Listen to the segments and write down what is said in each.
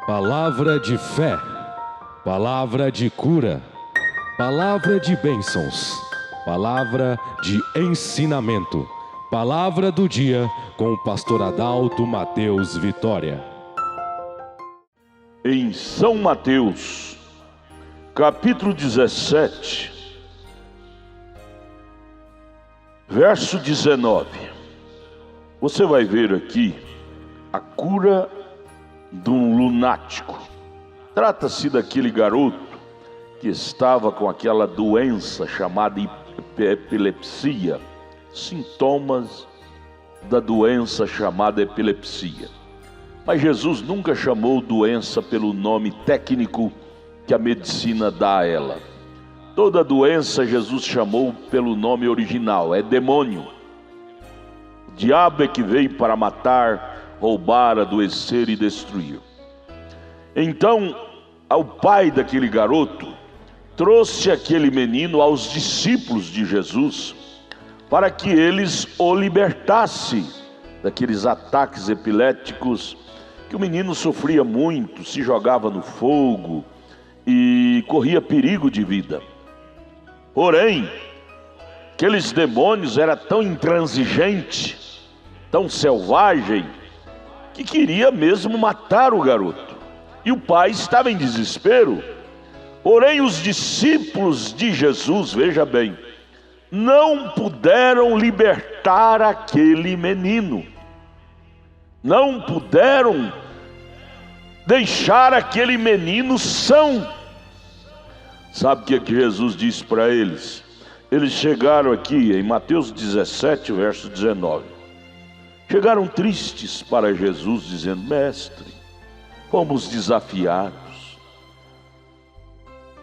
Palavra de fé, palavra de cura, palavra de bênçãos, palavra de ensinamento, palavra do dia com o pastor Adalto Mateus Vitória. Em São Mateus, capítulo 17, verso 19, você vai ver aqui a cura de um lunático. Trata-se daquele garoto que estava com aquela doença chamada epilepsia, sintomas da doença chamada epilepsia. Mas Jesus nunca chamou doença pelo nome técnico que a medicina dá a ela. Toda doença Jesus chamou pelo nome original, é demônio. O diabo é que veio para matar, roubar, adoecer e destruir. Então, o pai daquele garoto trouxe aquele menino aos discípulos de Jesus para que eles o libertassem daqueles ataques epiléticos que o menino sofria muito, se jogava no fogo e corria perigo de vida. Porém, aqueles demônios eram tão intransigentes, tão selvagem, que queria mesmo matar o garoto. E o pai estava em desespero. Porém, os discípulos de Jesus, veja bem, não puderam libertar aquele menino. Não puderam deixar aquele menino são. Sabe o que Jesus disse para eles? Eles chegaram aqui em Mateus 17, verso 19. Chegaram tristes para Jesus, dizendo: Mestre, fomos desafiados.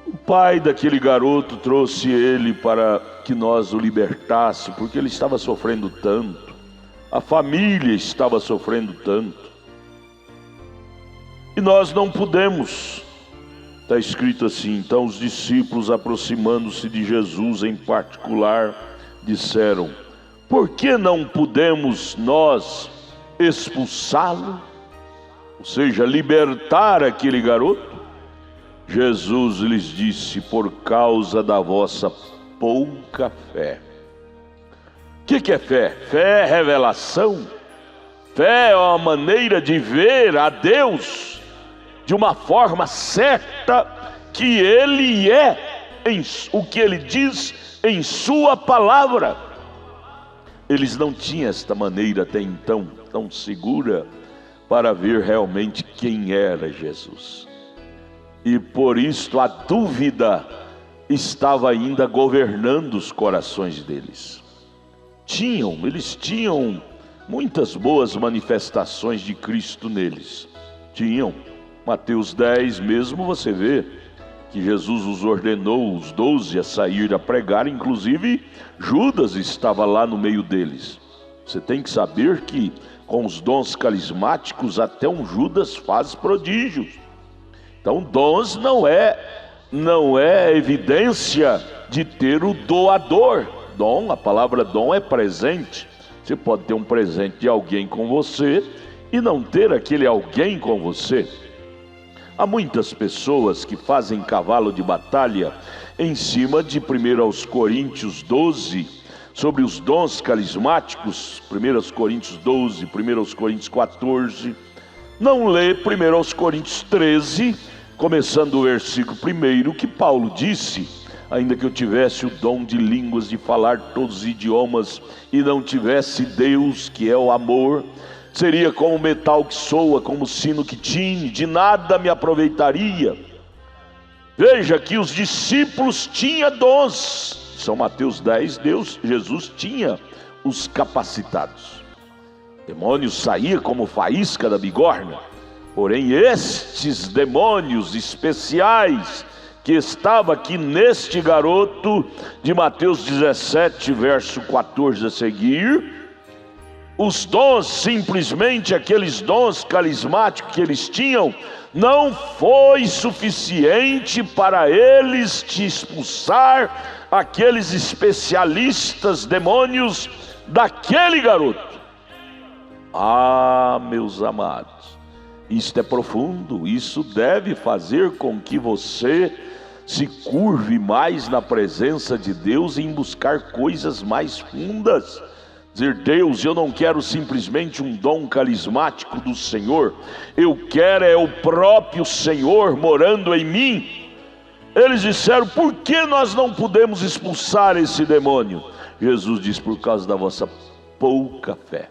O pai daquele garoto trouxe ele para que nós o libertássemos, porque ele estava sofrendo tanto. A família estava sofrendo tanto. E nós não pudemos. Está escrito assim: então os discípulos, aproximando-se de Jesus em particular, disseram: por que não pudemos nós expulsá-lo? Ou seja, libertar aquele garoto? Jesus lhes disse: por causa da vossa pouca fé. O que é fé? Fé é revelação. Fé é uma maneira de ver a Deus de uma forma certa, que Ele é o que Ele diz em Sua palavra. Eles não tinham esta maneira até então tão segura para ver realmente quem era Jesus. E por isso a dúvida estava ainda governando os corações deles. Eles tinham muitas boas manifestações de Cristo neles. Mateus 10 mesmo você vê que Jesus os ordenou, os 12, a sair a pregar. Inclusive Judas estava lá no meio deles. Você tem que saber que com os dons carismáticos até um Judas faz prodígios. Então dons não é evidência de ter o doador. Dom, a palavra dom é presente. Você pode ter um presente de alguém com você e não ter aquele alguém com você. Há muitas pessoas que fazem cavalo de batalha em cima de 1 Coríntios 12, sobre os dons carismáticos, 1 Coríntios 12, 1 Coríntios 14, não lê 1 Coríntios 13, começando o versículo 1, que Paulo disse: ainda que eu tivesse o dom de línguas, de falar todos os idiomas, e não tivesse Deus, que é o amor, seria como metal que soa, como sino que tine, de nada me aproveitaria. Veja que os discípulos tinham dons. São Mateus 10, Jesus tinha os capacitados. O demônio saía como faísca da bigorna. Porém estes demônios especiais que estava aqui neste garoto de Mateus 17, verso 14 a seguir, os dons, simplesmente aqueles dons carismáticos que eles tinham, não foi suficiente para eles te expulsar aqueles especialistas demônios daquele garoto. Ah, meus amados, Isto é profundo, isso deve fazer com que você se curve mais na presença de Deus em buscar coisas mais fundas. Dizer: Deus, eu não quero simplesmente um dom carismático do Senhor, eu quero é o próprio Senhor morando em mim. Eles disseram: por que nós não podemos expulsar esse demônio? Jesus diz: por causa da vossa pouca fé.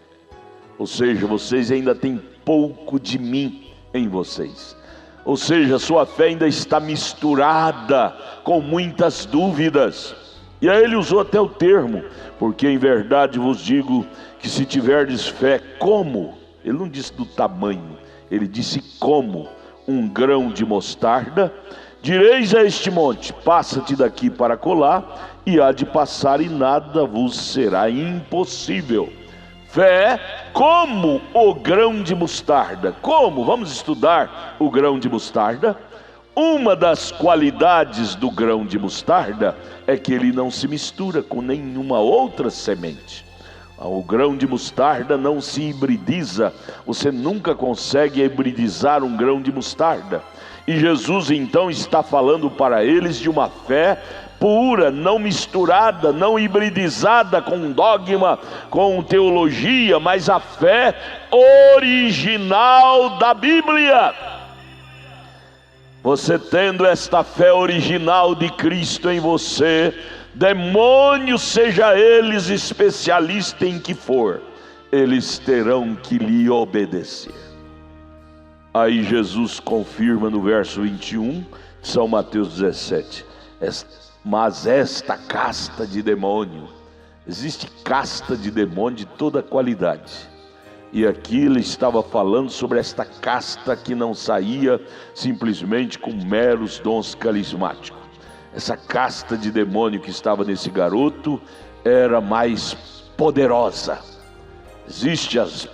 Ou seja, vocês ainda têm pouco de mim em vocês. Ou seja, sua fé ainda está misturada com muitas dúvidas. E aí ele usou até o termo: porque em verdade vos digo que se tiverdes fé como, ele não disse do tamanho, ele disse como um grão de mostarda, direis a este monte: passa-te daqui para acolá, e há de passar, e nada vos será impossível. Fé como o grão de mostarda. Como? Vamos estudar o grão de mostarda. Uma das qualidades do grão de mostarda é que ele não se mistura com nenhuma outra semente. O grão de mostarda não se hibridiza. Você nunca consegue hibridizar um grão de mostarda. E Jesus então está falando para eles de uma fé pura, não misturada, não hibridizada com dogma, com teologia, mas a fé original da Bíblia. Você tendo esta fé original de Cristo em você, demônios, seja eles especialistas em que for, eles terão que lhe obedecer. Aí Jesus confirma no verso 21, São Mateus 17, mas esta casta de demônio, existe casta de demônio de toda qualidade, e aqui ele estava falando sobre esta casta que não saía simplesmente com meros dons carismáticos. Essa casta de demônio que estava nesse garoto era mais poderosa.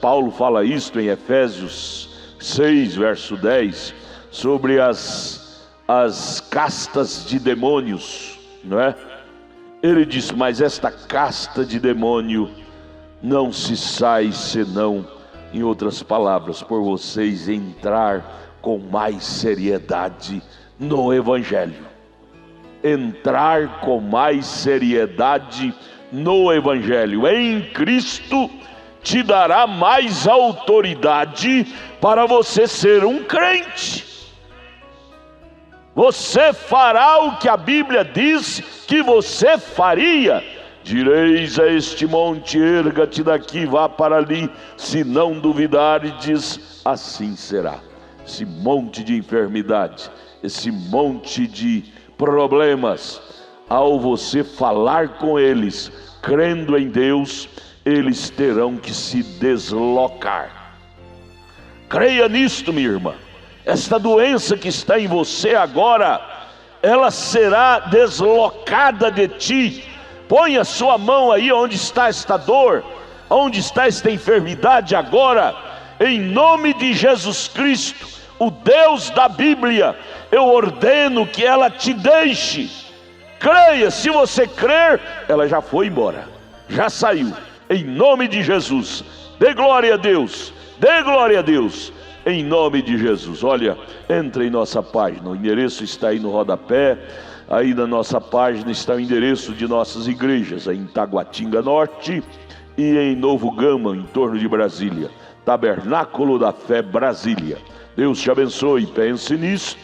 Paulo fala isto em Efésios 6, verso 10, sobre as castas de demônios, não é? Ele diz: mas esta casta de demônio não se sai senão, em outras palavras, por vocês entrar com mais seriedade no Evangelho. Entrar com mais seriedade no Evangelho. Em Cristo te dará mais autoridade para você ser um crente. Você fará o que a Bíblia diz que você faria. Direis a este monte: erga-te daqui, vá para ali, se não duvidardes, assim será. Esse monte de enfermidade, esse monte de problemas, ao você falar com eles, crendo em Deus, eles terão que se deslocar. Creia nisto, minha irmã. Esta doença que está em você agora, ela será deslocada de ti. Põe a sua mão aí onde está esta dor, onde está esta enfermidade agora, em nome de Jesus Cristo, o Deus da Bíblia. Eu ordeno que ela te deixe. Creia, se você crer, ela já foi embora, já saiu, em nome de Jesus. Dê glória a Deus, dê glória a Deus, em nome de Jesus. Olha, entre em nossa página, o endereço está aí no rodapé. Aí na nossa página está o endereço de nossas igrejas, em Taguatinga Norte e em Novo Gama, em torno de Brasília. Tabernáculo da Fé Brasília. Deus te abençoe, pense nisto